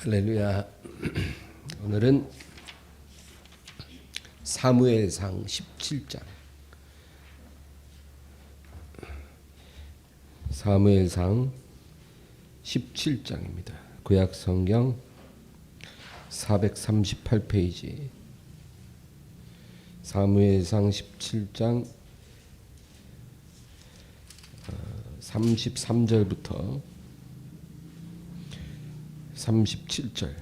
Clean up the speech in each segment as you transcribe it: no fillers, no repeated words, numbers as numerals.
할렐루야. 오늘은 사무엘상 17장. 사무엘상 17장입니다. 구약 성경 438페이지. 사무엘상 17장 33절부터 37절,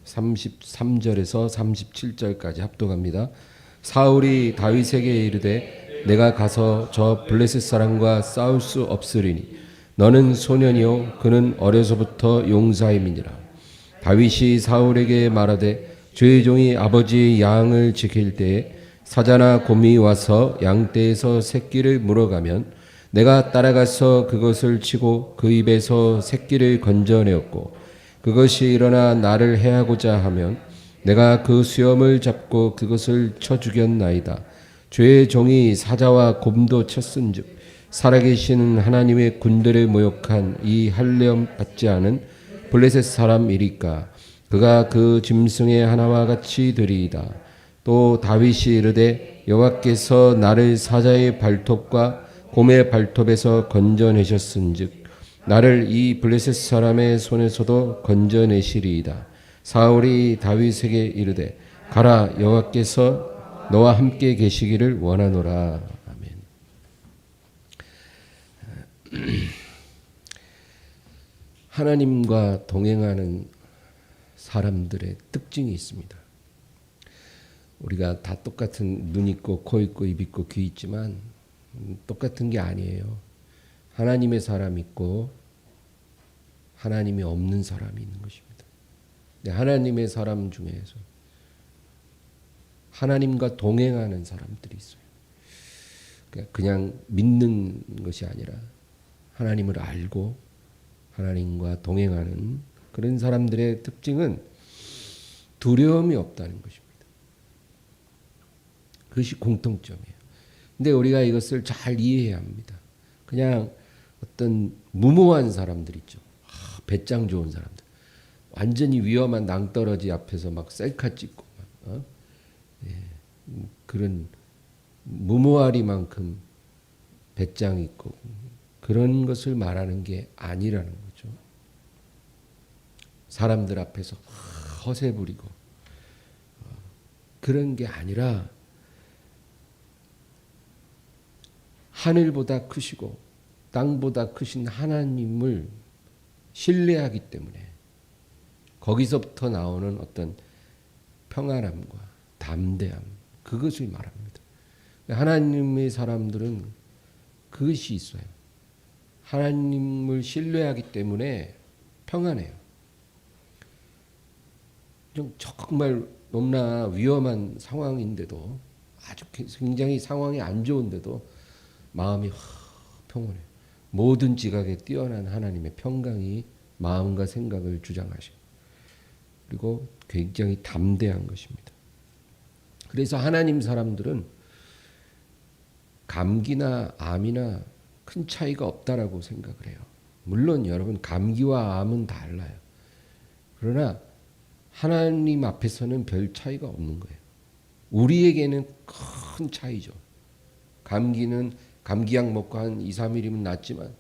33절에서 37절까지 합독합니다. 사울이 다윗에게 이르되 내가 가서 저 블레셋 사람과 싸울 수 없으리니 너는 소년이요 그는 어려서부터 용사임이니라. 다윗이 사울에게 말하되 주의 종이 아버지의 양을 지킬 때에 사자나 곰이 와서 양떼에서 새끼를 물어가면 내가 따라가서 그것을 치고 그 입에서 새끼를 건져내었고 그것이 일어나 나를 해하고자 하면 내가 그 수염을 잡고 그것을 쳐 죽였나이다. 주의 종이 사자와 곰도 쳤은즉 살아계신 하나님의 군대를 모욕한 이 할례음 받지 않은 블레셋 사람이리까. 그가 그 짐승의 하나와 같이 되리이다. 또 다윗이 이르되 여호와께서 나를 사자의 발톱과 곰의 발톱에서 건져내셨은즉 나를 이 블레셋 사람의 손에서도 건져내시리이다. 사울이 다윗에게 이르되 가라, 여호와께서 너와 함께 계시기를 원하노라. 아멘. 하나님과 동행하는 사람들의 특징이 있습니다. 우리가 다 똑같은 눈 있고 코 있고 입 있고 귀 있지만 똑같은 게 아니에요. 하나님의 사람이 있고 하나님이 없는 사람이 있는 것입니다. 하나님의 사람 중에서 하나님과 동행하는 사람들이 있어요. 그냥 믿는 것이 아니라 하나님을 알고 하나님과 동행하는 그런 사람들의 특징은 두려움이 없다는 것입니다. 그것이 공통점이에요. 근데 우리가 이것을 잘 이해해야 합니다. 그냥 어떤 무모한 사람들 있죠. 배짱 좋은 사람들. 완전히 위험한 낭떠러지 앞에서 막 셀카 찍고 그런 무모하리만큼 배짱 있고 그런 것을 말하는 게 아니라는 거죠. 사람들 앞에서 허세 부리고 그런 게 아니라 하늘보다 크시고 땅보다 크신 하나님을 신뢰하기 때문에 거기서부터 나오는 어떤 평안함과 담대함, 그것을 말합니다. 하나님의 사람들은 그것이 있어요. 하나님을 신뢰하기 때문에 평안해요. 정말 너무나 위험한 상황인데도, 아주 굉장히 상황이 안 좋은데도 마음이 평온해요. 모든 지각에 뛰어난 하나님의 평강이 마음과 생각을 주장하셔요. 그리고 굉장히 담대한 것입니다. 그래서 하나님 사람들은 감기나 암이나 큰 차이가 없다라고 생각을 해요. 물론 여러분 감기와 암은 달라요. 그러나 하나님 앞에서는 별 차이가 없는 거예요. 우리에게는 큰 차이죠. 감기는 감기약 먹고 한 2, 3일이면 낫지만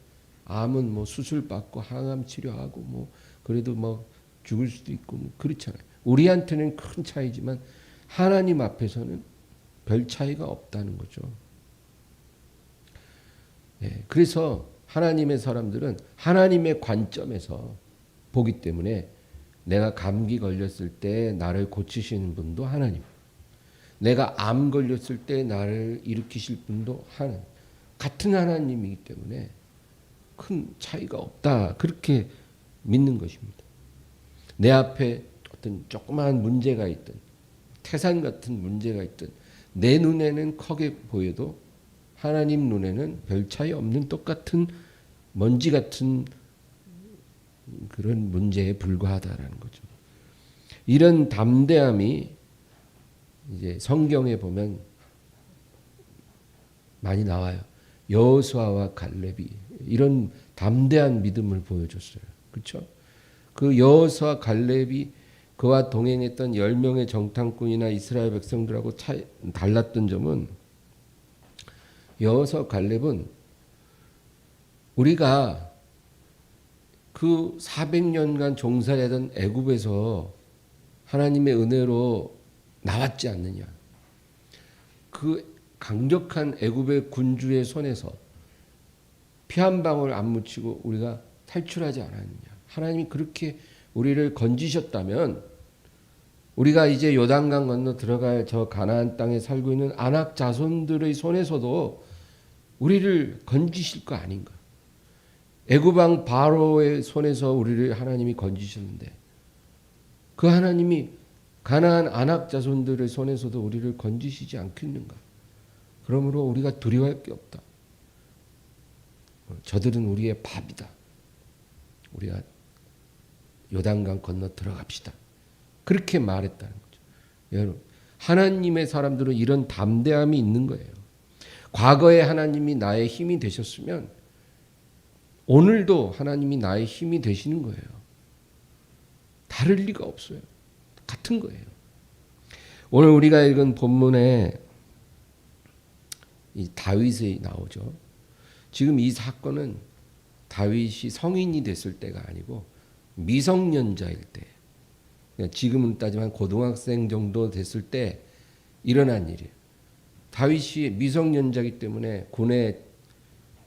암은 뭐 수술 받고 항암 치료하고 뭐 그래도 뭐 죽을 수도 있고 뭐 그렇잖아요. 우리한테는 큰 차이지만 하나님 앞에서는 별 차이가 없다는 거죠. 예, 그래서 하나님의 사람들은 하나님의 관점에서 보기 때문에 내가 감기 걸렸을 때 나를 고치시는 분도 하나님, 내가 암 걸렸을 때 나를 일으키실 분도 하나님, 같은 하나님이기 때문에 큰 차이가 없다, 그렇게 믿는 것입니다. 내 앞에 어떤 조그마한 문제가 있든 태산 같은 문제가 있든 내 눈에는 크게 보여도 하나님 눈에는 별 차이 없는 똑같은 먼지 같은 그런 문제에 불과하다라는 거죠. 이런 담대함이 이제 성경에 보면 많이 나와요. 여호수아와 갈렙이 이런 담대한 믿음을 보여줬어요. 그렇죠? 그 여호수아 갈렙이 그와 동행했던 10명의 정탐꾼이나 이스라엘 백성들하고 달랐던 점은 여호수아 갈렙은 우리가 그 400년간 종살이하던 애굽에서 하나님의 은혜로 나왔지 않느냐. 그 강력한 애굽의 군주의 손에서 피 한 방울 안 묻히고 우리가 탈출하지 않았느냐. 하나님이 그렇게 우리를 건지셨다면 우리가 이제 요단강 건너 들어갈 저 가나안 땅에 살고 있는 아낙 자손들의 손에서도 우리를 건지실 거 아닌가. 애굽 왕 바로의 손에서 우리를 하나님이 건지셨는데 그 하나님이 가나안 아낙 자손들의 손에서도 우리를 건지시지 않겠는가. 그러므로 우리가 두려워할 게 없다. 저들은 우리의 밥이다. 우리가 요단강 건너 들어갑시다. 그렇게 말했다는 거죠. 여러분, 하나님의 사람들은 이런 담대함이 있는 거예요. 과거에 하나님이 나의 힘이 되셨으면 오늘도 하나님이 나의 힘이 되시는 거예요. 다를 리가 없어요. 같은 거예요. 오늘 우리가 읽은 본문에 이 다윗이 나오죠. 지금 이 사건은 다윗이 성인이 됐을 때가 아니고 미성년자일 때, 지금은 따지면 고등학생 정도 됐을 때 일어난 일이에요. 다윗이 미성년자이기 때문에 군에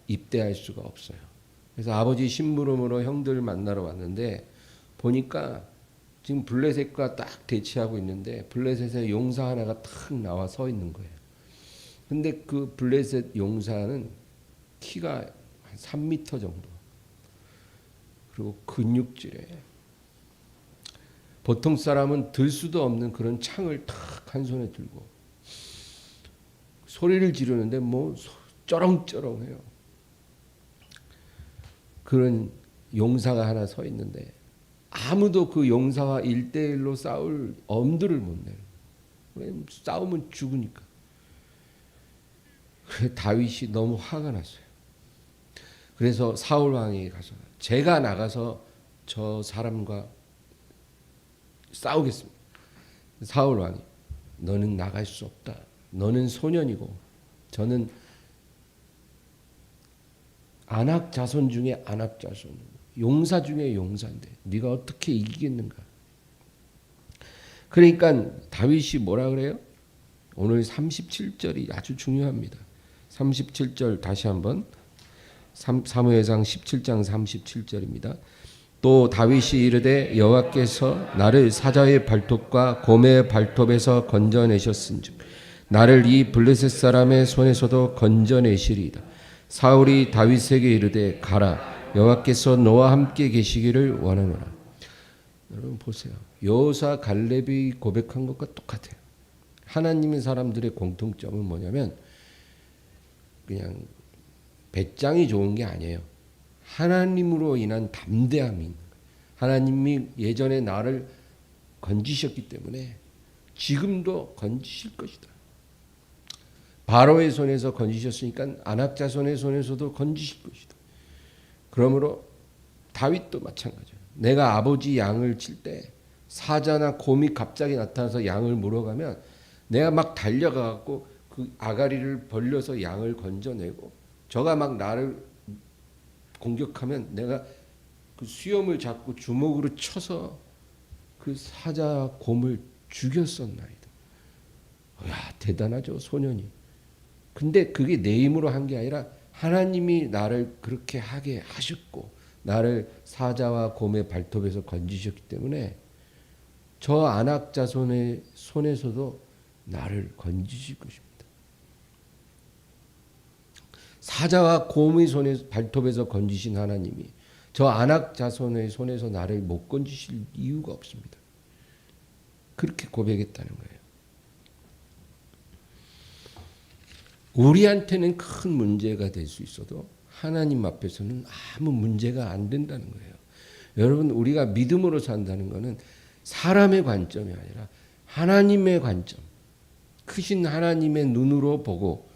입대할 수가 없어요. 그래서 아버지 심부름으로 형들을 만나러 왔는데 보니까 지금 블레셋과 딱 대치하고 있는데 블레셋의 용사 하나가 탁 나와 서 있는 거예요. 근데 그 블레셋 용사는 키가 한 3m 정도. 그리고 근육질에 보통 사람은 들 수도 없는 그런 창을 탁 한 손에 들고 소리를 지르는데 뭐 쩌렁쩌렁해요. 그런 용사가 하나 서 있는데 아무도 그 용사와 1대1로 싸울 엄두를 못 내요. 왜? 싸우면 죽으니까. 다윗이 너무 화가 났어요. 그래서 사울 왕에게 가서 제가 나가서 저 사람과 싸우겠습니다. 사울 왕이 너는 나갈 수 없다. 너는 소년이고 저는 아낙 자손 중에 아낙 자손, 용사 중에 용사인데 네가 어떻게 이기겠는가? 그러니까 다윗이 뭐라 그래요? 오늘 37절이 아주 중요합니다. 37절 다시 한번 사무엘상 17장 37절입니다. 또 다윗이 이르되 여호와께서 나를 사자의 발톱과 곰의 발톱에서 건져내셨은즉 나를 이 블레셋 사람의 손에서도 건져내시리이다. 사울이 다윗에게 이르되 가라 여호와께서 너와 함께 계시기를 원하노라. 여러분 보세요. 여호수아 갈렙이 고백한 것과 똑같아요. 하나님의 사람들의 공통점은 뭐냐면 그냥 배짱이 좋은 게 아니에요. 하나님으로 인한 담대함이, 하나님이 예전에 나를 건지셨기 때문에 지금도 건지실 것이다. 바로의 손에서 건지셨으니까 아낙 자손의 손에서도 건지실 것이다. 그러므로 다윗도 마찬가지예요. 내가 아버지 양을 칠 때 사자나 곰이 갑자기 나타나서 양을 물어가면 내가 막 달려가고 그 아가리를 벌려서 양을 건져내고 저가 막 나를 공격하면 내가 그 수염을 잡고 주먹으로 쳐서 그 사자 곰을 죽였었나이다. 야, 대단하죠, 소년이. 근데 그게 내 힘으로 한 게 아니라 하나님이 나를 그렇게 하게 하셨고 나를 사자와 곰의 발톱에서 건지셨기 때문에 저 아낙 자손의 손에서도 나를 건지실 것입니다. 사자와 곰의 발톱에서 건지신 하나님이 저 아낙 자손의 손에서 나를 못 건지실 이유가 없습니다. 그렇게 고백했다는 거예요. 우리한테는 큰 문제가 될 수 있어도 하나님 앞에서는 아무 문제가 안 된다는 거예요. 여러분, 우리가 믿음으로 산다는 것은 사람의 관점이 아니라 하나님의 관점, 크신 하나님의 눈으로 보고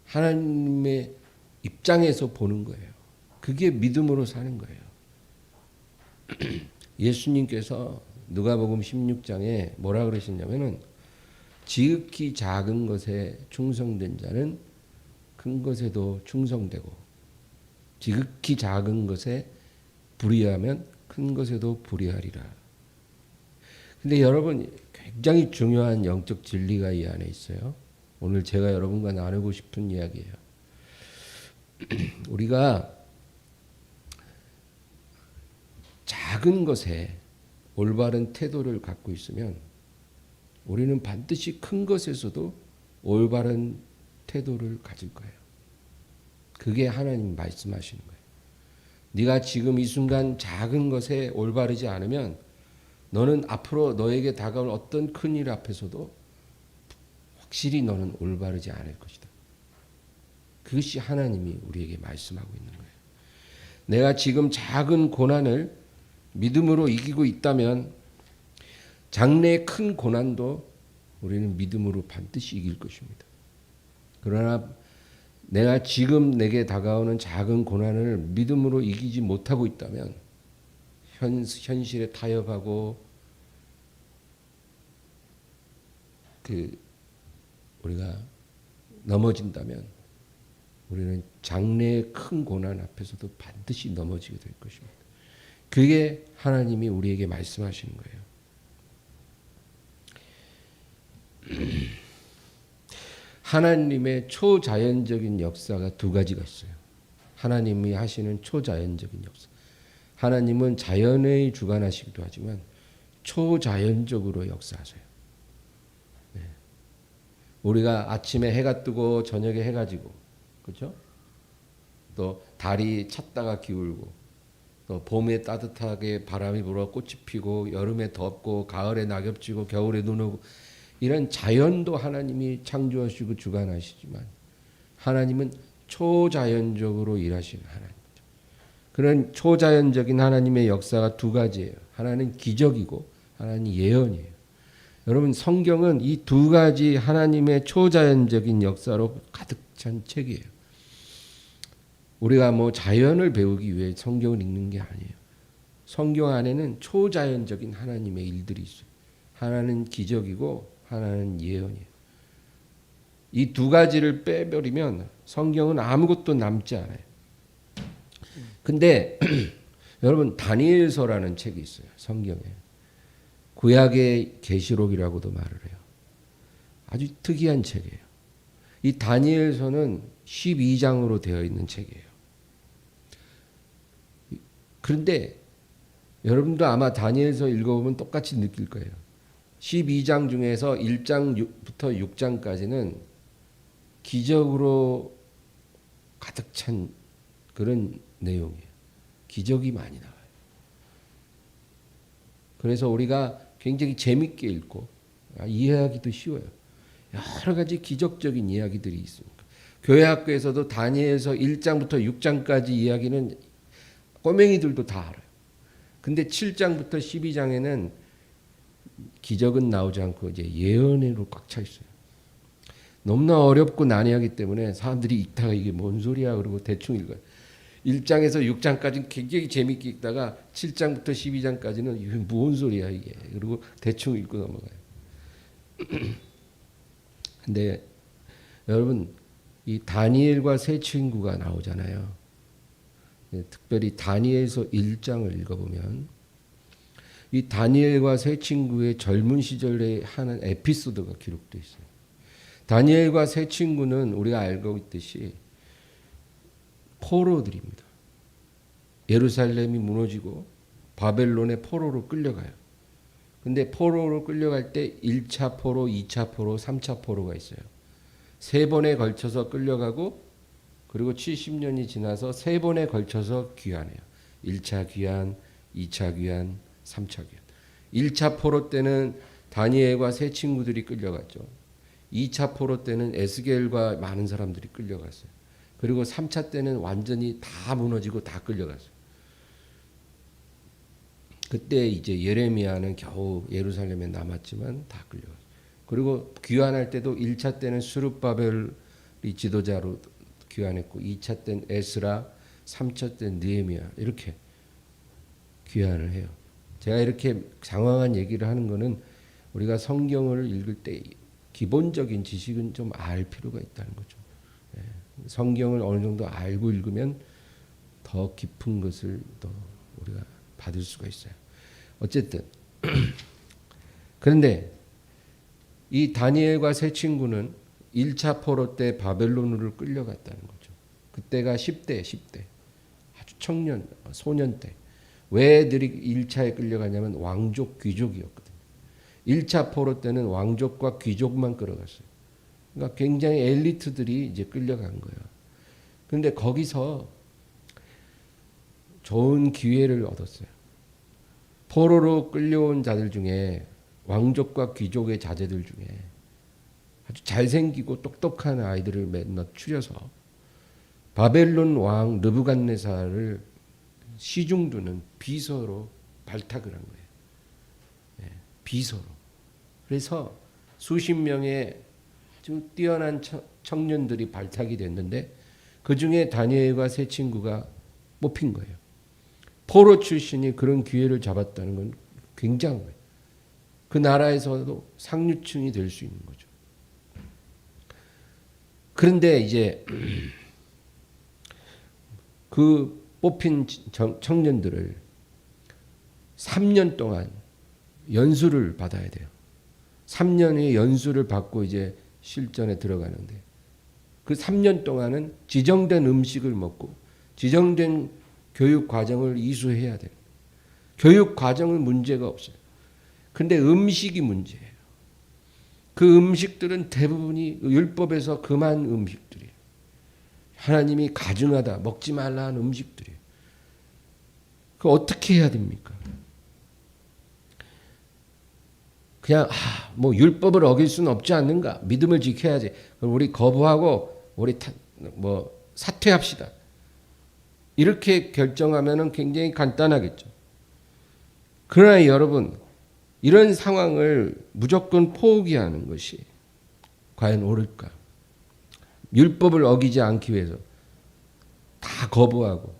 하나님의 입장에서 보는 거예요. 그게 믿음으로 사는 거예요. 예수님께서 누가복음 16장에 뭐라 그러셨냐면은 지극히 작은 것에 충성된 자는 큰 것에도 충성되고 지극히 작은 것에 불의하면 큰 것에도 불의하리라. 근데 여러분 굉장히 중요한 영적 진리가 이 안에 있어요. 오늘 제가 여러분과 나누고 싶은 이야기예요. 우리가 작은 것에 올바른 태도를 갖고 있으면 우리는 반드시 큰 것에서도 올바른 태도를 가질 거예요. 그게 하나님 말씀하시는 거예요. 네가 지금 이 순간 작은 것에 올바르지 않으면 너는 앞으로 너에게 다가올 어떤 큰일 앞에서도 확실히 너는 올바르지 않을 것이다. 그것이 하나님이 우리에게 말씀하고 있는 거예요. 내가 지금 작은 고난을 믿음으로 이기고 있다면 장래의 큰 고난도 우리는 믿음으로 반드시 이길 것입니다. 그러나 내가 지금 내게 다가오는 작은 고난을 믿음으로 이기지 못하고 있다면 현실에 타협하고 우리가 넘어진다면 우리는 장래의 큰 고난 앞에서도 반드시 넘어지게 될 것입니다. 그게 하나님이 우리에게 말씀하시는 거예요. 하나님의 초자연적인 역사가 두 가지가 있어요. 하나님이 하시는 초자연적인 역사. 하나님은 자연의 주관하시기도 하지만 초자연적으로 역사하세요. 네. 우리가 아침에 해가 뜨고 저녁에 해가 지고, 그렇죠? 또 달이 찼다가 기울고, 또 봄에 따뜻하게 바람이 불어 꽃이 피고, 여름에 덥고, 가을에 낙엽 지고, 겨울에 눈 오고, 이런 자연도 하나님이 창조하시고 주관하시지만 하나님은 초자연적으로 일하시는 하나님이죠. 그런 초자연적인 하나님의 역사가 두 가지예요. 하나는 기적이고 하나는 예언이에요. 여러분 성경은 이 두 가지 하나님의 초자연적인 역사로 가득 찬 책이에요. 우리가 뭐 자연을 배우기 위해 성경을 읽는 게 아니에요. 성경 안에는 초자연적인 하나님의 일들이 있어요. 하나는 기적이고 하나는 예언이에요. 이 두 가지를 빼버리면 성경은 아무것도 남지 않아요. 근데 여러분 다니엘서라는 책이 있어요. 성경에. 구약의 계시록이라고도 말을 해요. 아주 특이한 책이에요. 이 다니엘서는 12장으로 되어 있는 책이에요. 그런데 여러분도 아마 다니엘서 읽어보면 똑같이 느낄 거예요. 12장 중에서 1장부터 6장까지는 기적으로 가득 찬 그런 내용이에요. 기적이 많이 나와요. 그래서 우리가 굉장히 재밌게 읽고 이해하기도 쉬워요. 여러 가지 기적적인 이야기들이 있습니다. 교회 학교에서도 다니엘서 1장부터 6장까지 이야기는 꼬맹이들도 다 알아요. 근데 7장부터 12장에는 기적은 나오지 않고 이제 예언으로 꽉 차 있어요. 너무나 어렵고 난해하기 때문에 사람들이 읽다가 이게 뭔 소리야 그러고 대충 읽어요. 1장에서 6장까지는 굉장히 재밌게 읽다가 7장부터 12장까지는 이게 뭔 소리야 이게 그리고 대충 읽고 넘어가요. 근데 여러분 이 다니엘과 세 친구가 나오잖아요. 특별히 다니엘서 1장을 읽어보면 이 다니엘과 세 친구의 젊은 시절에 하는 에피소드가 기록되어 있어요. 다니엘과 세 친구는 우리가 알고 있듯이 포로들입니다. 예루살렘이 무너지고 바벨론의 포로로 끌려가요. 근데 포로로 끌려갈 때 1차 포로, 2차 포로, 3차 포로가 있어요. 세 번에 걸쳐서 끌려가고 그리고 70년이 지나서 세 번에 걸쳐서 귀환해요. 1차 귀환, 2차 귀환, 3차 귀환. 1차 포로 때는 다니엘과 세 친구들이 끌려갔죠. 2차 포로 때는 에스겔과 많은 사람들이 끌려갔어요. 그리고 3차 때는 완전히 다 무너지고 다 끌려갔어요. 그때 이제 예레미야는 겨우 예루살렘에 남았지만 다 끌려갔어요. 그리고 귀환할 때도 1차 때는 스룹바벨이 지도자로 귀환했고 2차 때는 에스라, 3차 때는 느헤미야 이렇게 귀환을 해요. 제가 이렇게 장황한 얘기를 하는 거는 우리가 성경을 읽을 때 기본적인 지식은 좀 알 필요가 있다는 거죠. 예. 성경을 어느 정도 알고 읽으면 더 깊은 것을 더 우리가 받을 수가 있어요. 어쨌든 그런데 이 다니엘과 세 친구는 1차 포로 때 바벨론으로 끌려갔다는 거죠. 그때가 10대 아주 청년 소년 때. 왜 애들이 1차에 끌려가냐면 왕족 귀족이었거든요. 1차 포로 때는 왕족과 귀족만 끌어갔어요. 그러니까 굉장히 엘리트들이 이제 끌려간 거예요. 그런데 거기서 좋은 기회를 얻었어요. 포로로 끌려온 자들 중에 왕족과 귀족의 자제들 중에 아주 잘생기고 똑똑한 아이들을 몇몇 추려서 바벨론 왕 느부갓네살을 시중두는 비서로 발탁을 한 거예요. 예, 비서로. 그래서 수십 명의 아주 뛰어난 청년들이 발탁이 됐는데 그 중에 다니엘과 세 친구가 뽑힌 거예요. 포로 출신이 그런 기회를 잡았다는 건 굉장한 거예요. 그 나라에서도 상류층이 될 수 있는 거죠. 그런데 이제 그 뽑힌 청년들을 3년 동안 연수를 받아야 돼요. 3년의 연수를 받고 이제 실전에 들어가는데 그 3년 동안은 지정된 음식을 먹고 지정된 교육 과정을 이수해야 돼요. 교육 과정은 문제가 없어요. 근데 음식이 문제예요. 그 음식들은 대부분이 율법에서 금한 음식들이에요. 하나님이 가증하다 먹지 말라 하는 음식들이에요. 그 어떻게 해야 됩니까? 그냥 뭐 율법을 어길 수는 없지 않는가? 믿음을 지켜야지. 그럼 우리 거부하고 우리 사퇴합시다. 이렇게 결정하면은 굉장히 간단하겠죠. 그러나 여러분 이런 상황을 무조건 포기하는 것이 과연 옳을까? 율법을 어기지 않기 위해서 다 거부하고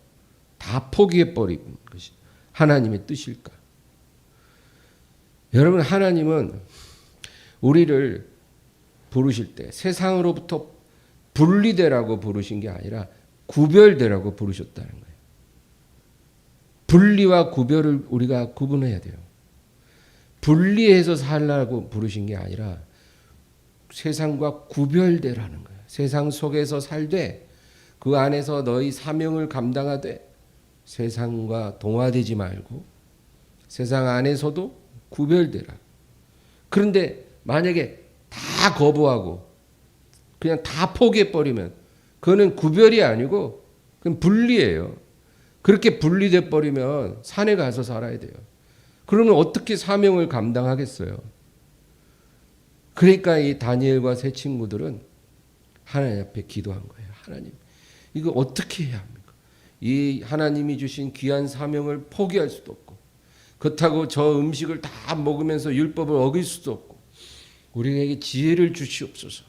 다 포기해버리는 것이 하나님의 뜻일까? 여러분 하나님은 우리를 부르실 때 세상으로부터 분리되라고 부르신 게 아니라 구별되라고 부르셨다는 거예요. 분리와 구별을 우리가 구분해야 돼요. 분리해서 살라고 부르신 게 아니라 세상과 구별되라는 거예요. 세상 속에서 살되 그 안에서 너희 사명을 감당하되 세상과 동화되지 말고 세상 안에서도 구별되라. 그런데 만약에 다 거부하고 그냥 다 포기해버리면 그거는 구별이 아니고 그건 분리예요. 그렇게 분리돼 버리면 산에 가서 살아야 돼요. 그러면 어떻게 사명을 감당하겠어요? 그러니까 이 다니엘과 세 친구들은 하나님 앞에 기도한 거예요. 하나님, 이거 어떻게 해야 합니까? 이 하나님이 주신 귀한 사명을 포기할 수도 없고 그렇다고 저 음식을 다 먹으면서 율법을 어길 수도 없고 우리에게 지혜를 주시옵소서.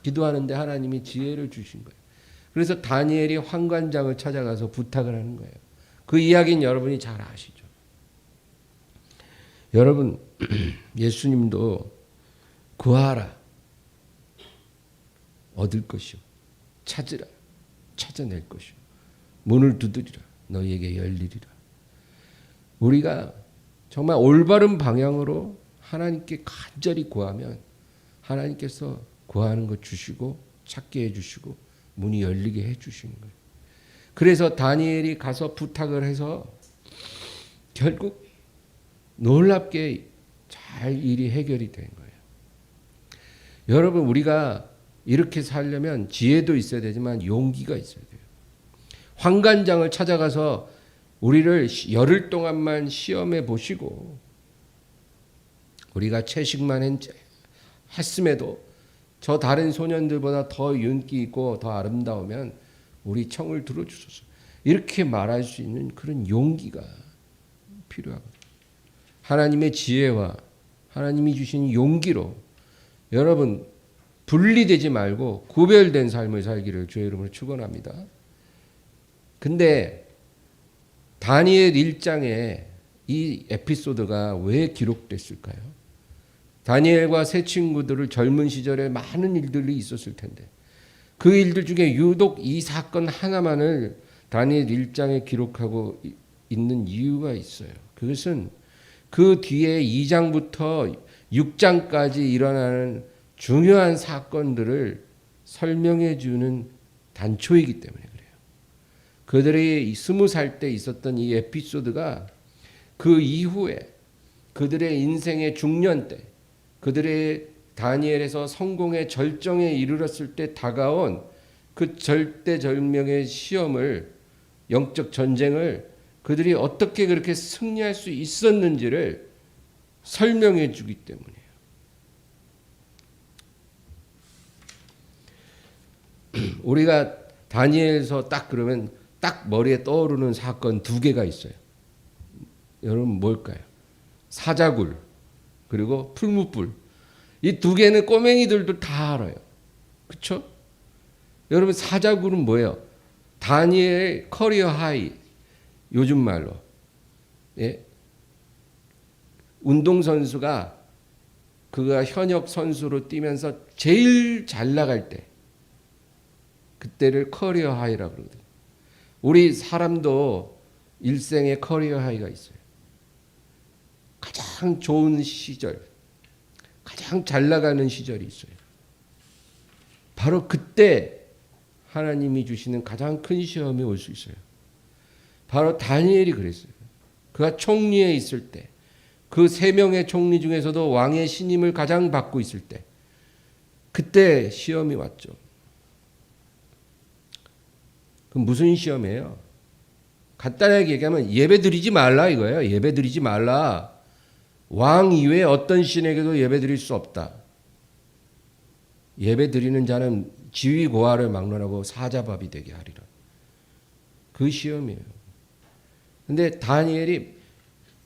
기도하는데 하나님이 지혜를 주신 거예요. 그래서 다니엘이 환관장을 찾아가서 부탁을 하는 거예요. 그 이야기는 여러분이 잘 아시죠. 여러분 예수님도 구하라 얻을 것이요 찾으라 찾아낼 것이요 문을 두드리라 너희에게 열리리라. 우리가 정말 올바른 방향으로 하나님께 간절히 구하면 하나님께서 구하는 것 주시고 찾게 해주시고 문이 열리게 해주시는 거예요. 그래서 다니엘이 가서 부탁을 해서 결국 놀랍게 잘 일이 해결이 된 거예요. 여러분 우리가 이렇게 살려면 지혜도 있어야 되지만 용기가 있어야 돼요. 환관장을 찾아가서 우리를 열흘 동안만 시험해 보시고 우리가 채식만 했음에도 저 다른 소년들보다 더 윤기 있고 더 아름다우면 우리 청을 들어주소서. 이렇게 말할 수 있는 그런 용기가 필요하거든요. 하나님의 지혜와 하나님이 주신 용기로 여러분 분리되지 말고 구별된 삶을 살기를 주의 이름으로 축원합니다. 근데 다니엘 1장에 이 에피소드가 왜 기록됐을까요? 다니엘과 세 친구들을 젊은 시절에 많은 일들이 있었을 텐데 그 일들 중에 유독 이 사건 하나만을 다니엘 1장에 기록하고 있는 이유가 있어요. 그것은 그 뒤에 2장부터 6장까지 일어나는 중요한 사건들을 설명해 주는 단초이기 때문에 그래요. 그들이 20살 때 있었던 이 에피소드가 그 이후에 그들의 인생의 중년 때 그들의 다니엘에서 성공의 절정에 이르렀을 때 다가온 그 절대절명의 시험을 영적 전쟁을 그들이 어떻게 그렇게 승리할 수 있었는지를 설명해 주기 때문이에요. 우리가 다니엘서 딱 그러면 딱 머리에 떠오르는 사건 두 개가 있어요. 여러분 뭘까요? 사자굴 그리고 풀무불. 이 두 개는 꼬맹이들도 다 알아요. 그렇죠? 여러분 사자굴은 뭐예요? 다니엘 커리어 하이 요즘 말로 예? 운동선수가 그가 현역 선수로 뛰면서 제일 잘 나갈 때 그때를 커리어 하이라고 그러거든요. 우리 사람도 일생에 커리어 하이가 있어요. 가장 좋은 시절, 가장 잘 나가는 시절이 있어요. 바로 그때 하나님이 주시는 가장 큰 시험이 올 수 있어요. 바로 다니엘이 그랬어요. 그가 총리에 있을 때, 그 세 명의 총리 중에서도 왕의 신임을 가장 받고 있을 때, 그때 시험이 왔죠. 그럼 무슨 시험이에요? 간단하게 얘기하면 예배 드리지 말라 이거예요. 예배 드리지 말라. 왕 이외에 어떤 신에게도 예배 드릴 수 없다. 예배 드리는 자는 지위 고하를 막론하고 사자밥이 되게 하리라. 그 시험이에요. 근데 다니엘이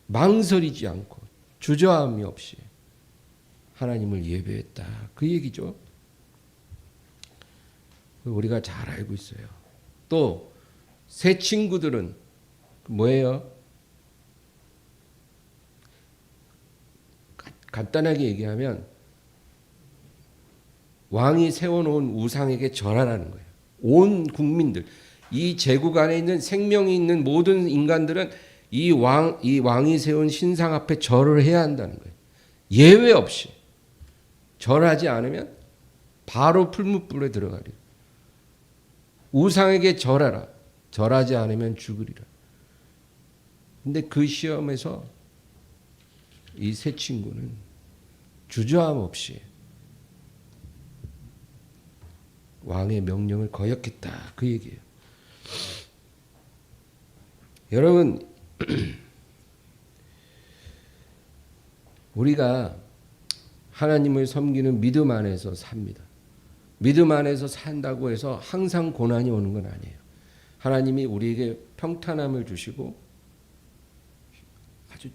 망설이지 않고 주저함이 없이 하나님을 예배했다. 그 얘기죠. 우리가 잘 알고 있어요. 또 세 친구들은 뭐예요? 간단하게 얘기하면 왕이 세워놓은 우상에게 절하라는 거예요. 온 국민들, 이 제국 안에 있는 생명이 있는 모든 인간들은 이 왕이 세운 신상 앞에 절을 해야 한다는 거예요. 예외 없이 절하지 않으면 바로 풀무불에 들어가리라. 우상에게 절하라. 절하지 않으면 죽으리라. 근데 그 시험에서 이 세 친구는 주저함 없이 왕의 명령을 거역했다. 그 얘기예요. 여러분, 우리가 하나님을 섬기는 믿음 안에서 삽니다. 믿음 안에서 산다고 해서 항상 고난이 오는 건 아니에요. 하나님이 우리에게 평탄함을 주시고 아주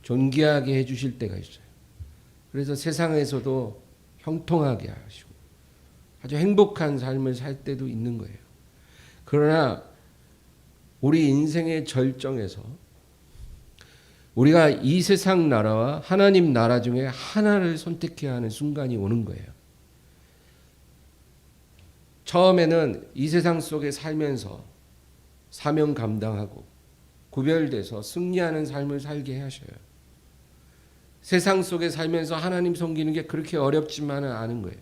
존귀하게 해주실 때가 있어요. 그래서 세상에서도 형통하게 하시고 아주 행복한 삶을 살 때도 있는 거예요. 그러나 우리 인생의 절정에서 우리가 이 세상 나라와 하나님 나라 중에 하나를 선택해야 하는 순간이 오는 거예요. 처음에는 이 세상 속에 살면서 사명 감당하고 구별돼서 승리하는 삶을 살게 하셔요. 세상 속에 살면서 하나님 섬기는 게 그렇게 어렵지만은 않은 거예요.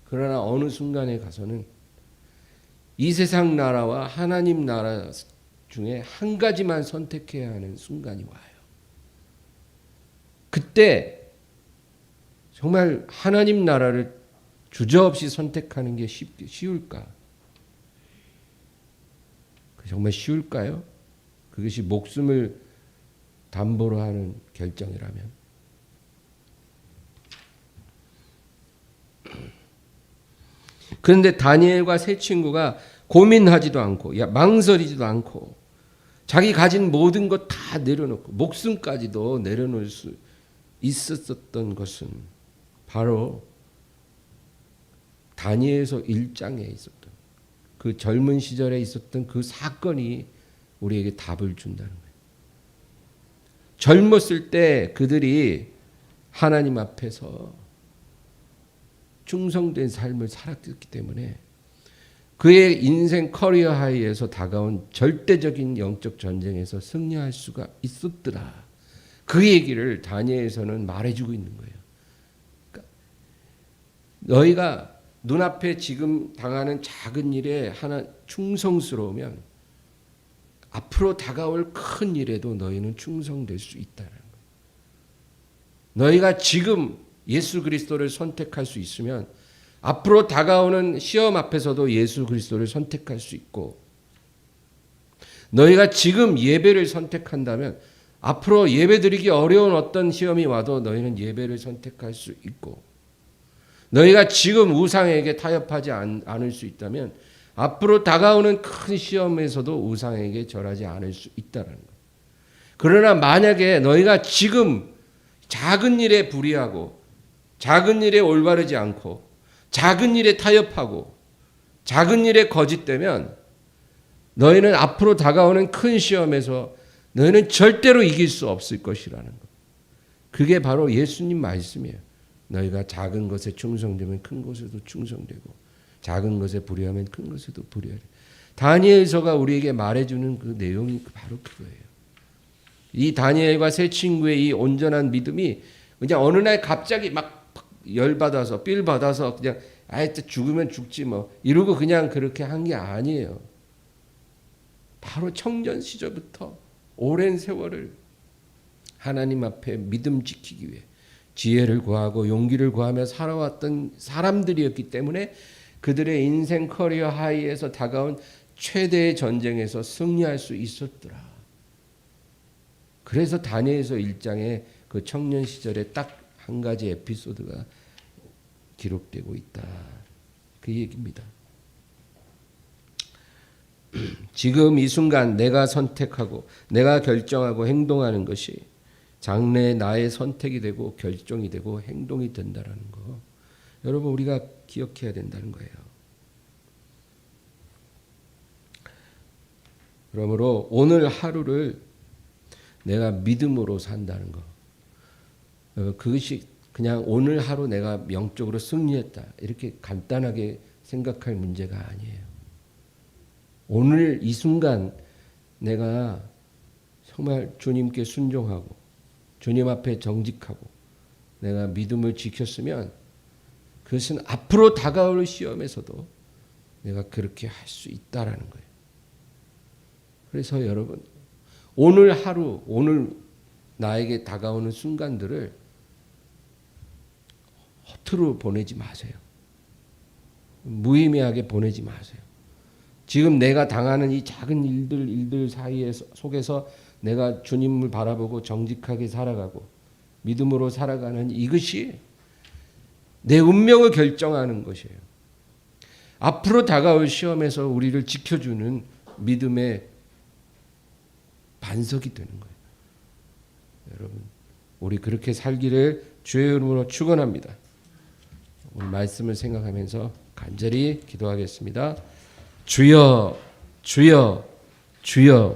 그러나 어느 순간에 가서는 이 세상 나라와 하나님 나라 중에 한 가지만 선택해야 하는 순간이 와요. 그때 정말 하나님 나라를 주저없이 선택하는 게 쉬울까? 정말 쉬울까요? 그것이 목숨을 담보로 하는 결정이라면. 그런데 다니엘과 세 친구가 고민하지도 않고 망설이지도 않고 자기 가진 모든 것 다 내려놓고 목숨까지도 내려놓을 수 있었던 것은 바로 다니엘서 1장에 있었던 그 젊은 시절에 있었던 그 사건이 우리에게 답을 준다는 거예요. 젊었을 때 그들이 하나님 앞에서 충성된 삶을 살았기 때문에 그의 인생 커리어 하이에서 다가온 절대적인 영적 전쟁에서 승리할 수가 있었더라. 그 얘기를 다니엘서는 말해주고 있는 거예요. 그러니까 너희가 눈앞에 지금 당하는 작은 일에 하나 충성스러우면 앞으로 다가올 큰 일에도 너희는 충성될 수 있다는 거예요. 너희가 지금 예수 그리스도를 선택할 수 있으면 앞으로 다가오는 시험 앞에서도 예수 그리스도를 선택할 수 있고, 너희가 지금 예배를 선택한다면 앞으로 예배드리기 어려운 어떤 시험이 와도 너희는 예배를 선택할 수 있고, 너희가 지금 우상에게 타협하지 않을 수 있다면 앞으로 다가오는 큰 시험에서도 우상에게 절하지 않을 수 있다는 거예요. 그러나 만약에 너희가 지금 작은 일에 불의하고 작은 일에 올바르지 않고 작은 일에 타협하고 작은 일에 거짓되면 너희는 앞으로 다가오는 큰 시험에서 너희는 절대로 이길 수 없을 것이라는 것. 그게 바로 예수님 말씀이에요. 너희가 작은 것에 충성되면 큰 것에도 충성되고 작은 것에 불의하면 큰 것에도 불의하리. 다니엘서가 우리에게 말해주는 그 내용이 바로 그거예요. 이 다니엘과 세 친구의 이 온전한 믿음이 그냥 어느 날 갑자기 막 열받아서 삘 받아서 그냥 죽으면 죽지 뭐 이러고 그냥 그렇게 한 게 아니에요. 바로 청년 시절부터 오랜 세월을 하나님 앞에 믿음 지키기 위해 지혜를 구하고 용기를 구하며 살아왔던 사람들이었기 때문에 그들의 인생 커리어 하이에서 다가온 최대의 전쟁에서 승리할 수 있었더라. 그래서 다니엘서 1장에 그 청년 시절에 딱 한 가지 에피소드가 기록되고 있다. 그 얘기입니다. 지금 이 순간 내가 선택하고 내가 결정하고 행동하는 것이 장래에 나의 선택이 되고 결정이 되고 행동이 된다는 거. 여러분 우리가 기억해야 된다는 거예요. 그러므로 오늘 하루를 내가 믿음으로 산다는 거. 그것이 그냥 오늘 하루 내가 영적으로 승리했다 이렇게 간단하게 생각할 문제가 아니에요. 오늘 이 순간 내가 정말 주님께 순종하고 주님 앞에 정직하고 내가 믿음을 지켰으면 그것은 앞으로 다가올 시험에서도 내가 그렇게 할 수 있다라는 거예요. 그래서 여러분 오늘 하루 오늘 나에게 다가오는 순간들을 허투루 보내지 마세요. 무의미하게 보내지 마세요. 지금 내가 당하는 이 작은 일들 속에서 내가 주님을 바라보고 정직하게 살아가고 믿음으로 살아가는 이것이 내 운명을 결정하는 것이에요. 앞으로 다가올 시험에서 우리를 지켜주는 믿음의 반석이 되는 거예요. 여러분, 우리 그렇게 살기를 주의 이름으로 축원합니다. 오늘 말씀을 생각하면서 간절히 기도하겠습니다. 주여, 주여, 주여.